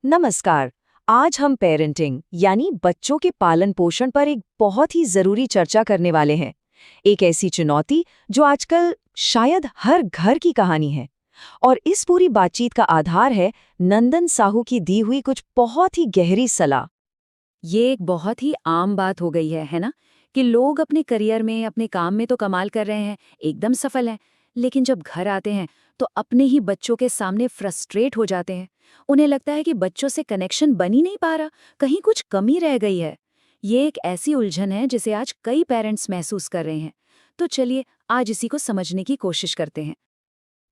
नमस्कार। आज हम पेरेंटिंग यानी बच्चों के पालन पोषण पर एक बहुत ही जरूरी चर्चा करने वाले हैं। एक ऐसी चुनौती जो आजकल शायद हर घर की कहानी है। और इस पूरी बातचीत का आधार है नंदन साहू की दी हुई कुछ बहुत ही गहरी सलाह। ये एक बहुत ही आम बात हो गई है ना? कि लोग अपने करियर में, अपने काम में तो कमाल कर रहे हैं, एकदम सफल हैं, लेकिन जब घर आते हैं तो अपने ही बच्चों के सामने फ्रस्ट्रेट हो जाते हैं। उन्हें लगता है कि बच्चों से कनेक्शन बन ही नहीं पा रहा, कहीं कुछ कमी रह गई है। ये एक ऐसी उलझन है जिसे आज कई पेरेंट्स महसूस कर रहे हैं। तो चलिए आज इसी को समझने की कोशिश करते हैं।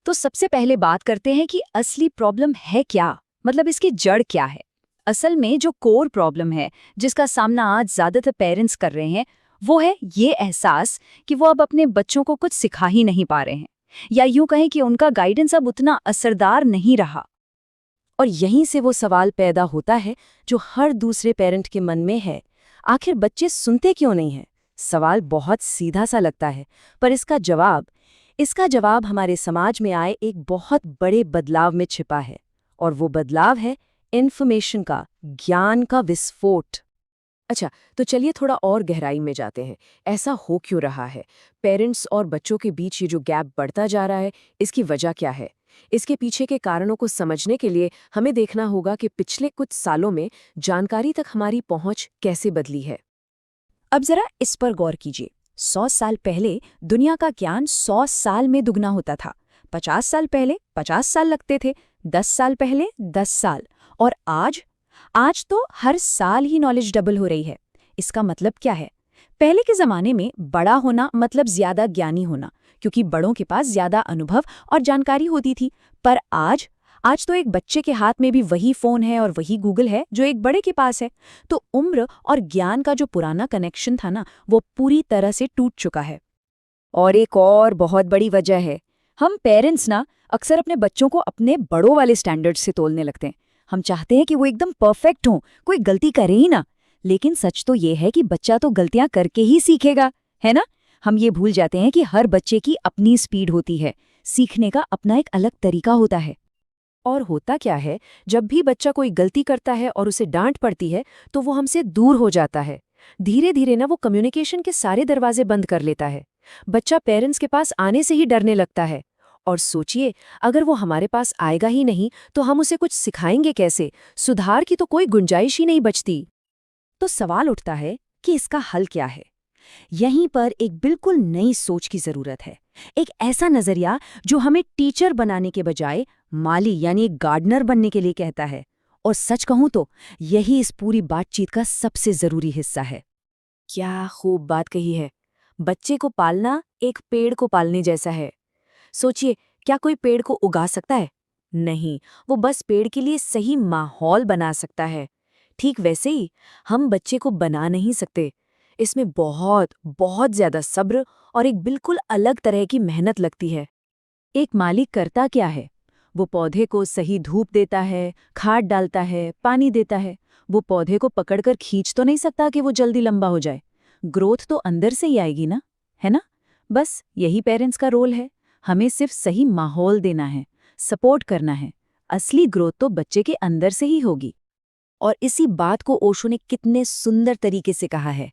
तो सबसे पहले बात करते हैं कि असली प्रॉब्लम है क्या, मतलब इसकी जड़ क्या है। असल में जो कोर प्रॉब्लम है जिसका सामना आज ज्यादातर पेरेंट्स कर रहे हैं, वो है ये एहसास कि वो अब अपने बच्चों को कुछ सिखा ही नहीं पा रहे हैं, या यूं कहें कि उनका गाइडेंस अब उतना असरदार नहीं रहा। और यहीं से वो सवाल पैदा होता है जो हर दूसरे पेरेंट के मन में है, आखिर बच्चे सुनते क्यों नहीं हैं। सवाल बहुत सीधा सा लगता है, पर इसका जवाब हमारे समाज में आए एक बहुत बड़े बदलाव में छिपा है। और वो बदलाव है इन्फॉर्मेशन का, ज्ञान का विस्फोट। अच्छा, तो चलिए थोड़ा और गहराई में जाते हैं। ऐसा हो क्यों रहा है? पेरेंट्स और बच्चों के बीच ये जो गैप बढ़ता जा रहा है, इसकी वजह क्या है? इसके पीछे के कारणों को समझने के लिए हमें देखना होगा कि पिछले कुछ सालों में जानकारी तक हमारी पहुंच कैसे बदली है। अब जरा इस पर गौर कीजिए। 100 साल पहले दुनिया का ज्ञान 100 साल में दुगना होता था। 50 साल पहले 50 साल लगते थे, 10 साल पहले 10 साल। और आज तो हर साल ही नॉलेज डबल हो रही है। इसका मतलब क्या है? पहले के जमाने में बड़ा होना मतलब ज्यादा ज्ञानी होना, क्योंकि बड़ों के पास ज्यादा अनुभव और जानकारी होती थी। पर आज तो एक बच्चे के हाथ में भी वही फोन है और वही गूगल है जो एक बड़े के पास है। तो उम्र और ज्ञान का जो पुराना कनेक्शन था ना, वो पूरी तरह से टूट चुका है। और एक और बहुत बड़ी वजह है, हम पेरेंट्स ना अक्सर अपने बच्चों को अपने बड़ों वाले स्टैंडर्ड से तोलने लगते हैं। हम चाहते हैं कि वो एकदम परफेक्ट हो, कोई गलती करे ही ना। लेकिन सच तो ये है कि बच्चा तो गलतियां करके ही सीखेगा, है ना? हम ये भूल जाते हैं कि हर बच्चे की अपनी स्पीड होती है, सीखने का अपना एक अलग तरीका होता है। और होता क्या है, जब भी बच्चा कोई गलती करता है और उसे डांट पड़ती है, तो वो हमसे दूर हो जाता है। धीरे धीरे ना वो कम्युनिकेशन के सारे दरवाजे बंद कर लेता है। बच्चा पेरेंट्स के पास आने से ही डरने लगता है। और सोचिए, अगर वो हमारे पास आएगा ही नहीं, तो हम उसे कुछ सिखाएंगे कैसे? सुधार की तो कोई गुंजाइश ही नहीं बचती। तो सवाल उठता है कि इसका हल क्या है। यहीं पर एक बिल्कुल नई सोच की जरूरत है। एक ऐसा नजरिया जो हमें टीचर बनाने के बजाय माली यानी एक गार्डनर बनने के लिए कहता है। और सच कहूं तो यही इस पूरी बातचीत का सबसे जरूरी हिस्सा है। क्या खूब बात कही है। बच्चे को पालना एक पेड़ को पालने जैसा है। सोचिए, क्या कोई पेड़ को उगा सकता है? नहीं, वो बस पेड़ के लिए सही माहौल बना सकता है। ठीक वैसे ही हम बच्चे को बना नहीं सकते। इसमें बहुत बहुत ज्यादा सब्र और एक बिल्कुल अलग तरह की मेहनत लगती है। एक मालिक करता क्या है? वो पौधे को सही धूप देता है, खाद डालता है, पानी देता है। वो पौधे को पकड़कर खींच तो नहीं सकता कि वो जल्दी लंबा हो जाए। ग्रोथ तो अंदर से ही आएगी ना, है ना? बस यही पेरेंट्स का रोल है। हमें सिर्फ सही माहौल देना है, सपोर्ट करना है। असली ग्रोथ तो बच्चे के अंदर से ही होगी। और इसी बात को ओशो ने कितने सुंदर तरीके से कहा है,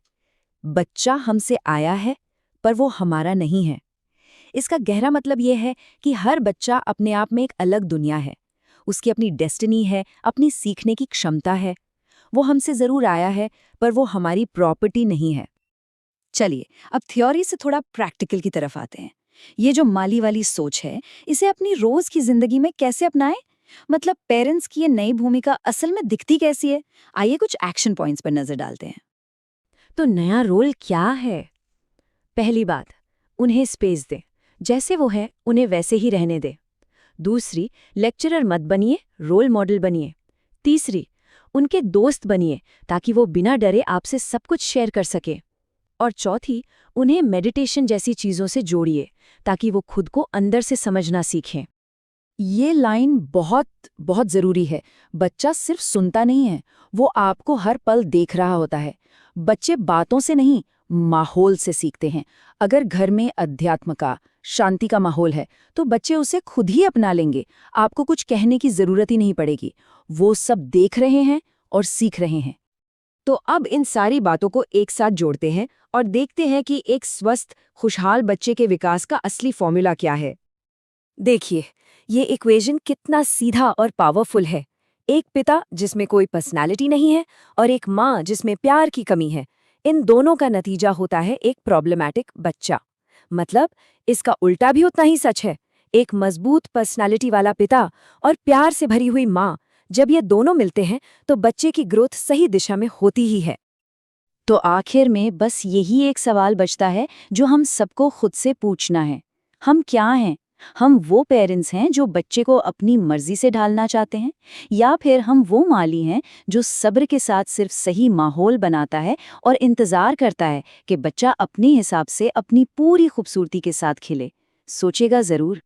बच्चा हमसे आया है पर वो हमारा नहीं है। इसका गहरा मतलब यह है कि हर बच्चा अपने आप में एक अलग दुनिया है। उसकी अपनी डेस्टिनी है, अपनी सीखने की क्षमता है। वो हमसे जरूर आया है, पर वो हमारी प्रॉपर्टी नहीं है। चलिए अब थ्योरी से थोड़ा प्रैक्टिकल की तरफ आते हैं। ये जो माली वाली सोच है, इसे अपनी रोज की जिंदगी में कैसे अपनाएं? मतलब पेरेंट्स की ये नई भूमिका असल में दिखती कैसी है? आइए कुछ एक्शन पॉइंट्स पर नजर डालते हैं। तो नया रोल क्या है? पहली बात, उन्हें स्पेस दें। जैसे वो है उन्हें वैसे ही रहने दें। दूसरी, लेक्चरर मत बनिए, रोल मॉडल बनिए। तीसरी, उनके दोस्त बनिए ताकि वो बिना डरे आपसे सब कुछ शेयर कर सके। और चौथी, उन्हें मेडिटेशन जैसी चीज़ों से जोड़िए ताकि वो खुद को अंदर से समझना सीखें। ये लाइन बहुत बहुत ज़रूरी है। बच्चा सिर्फ सुनता नहीं है, वो आपको हर पल देख रहा होता है। बच्चे बातों से नहीं, माहौल से सीखते हैं। अगर घर में अध्यात्म का, शांति का माहौल है तो बच्चे उसे खुद ही अपना लेंगे। आपको कुछ कहने की जरूरत ही नहीं पड़ेगी। वो सब देख रहे हैं और सीख रहे हैं। तो अब इन सारी बातों को एक साथ जोड़ते हैं और देखते हैं कि एक स्वस्थ, खुशहाल बच्चे के विकास का असली फॉर्मूला क्या है। देखिए, ये इक्वेशन कितना सीधा और पावरफुल है। एक पिता जिसमें कोई पर्सनालिटी नहीं है और एक माँ जिसमें प्यार की कमी है, इन दोनों का नतीजा होता है एक प्रॉब्लमैटिक बच्चा। मतलब इसका उल्टा भी उतना ही सच है। एक मजबूत पर्सनालिटी वाला पिता और प्यार से भरी हुई माँ, जब ये दोनों मिलते हैं तो बच्चे की ग्रोथ सही दिशा में होती ही है। तो आखिर में बस यही एक सवाल बचता है जो हम सबको खुद से पूछना है। हम क्या हैं? हम वो पेरेंट्स हैं जो बच्चे को अपनी मर्जी से ढालना चाहते हैं, या फिर हम वो माली हैं जो सब्र के साथ सिर्फ सही माहौल बनाता है और इंतजार करता है कि बच्चा अपने हिसाब से अपनी पूरी खूबसूरती के साथ खिले। सोचेगा जरूर।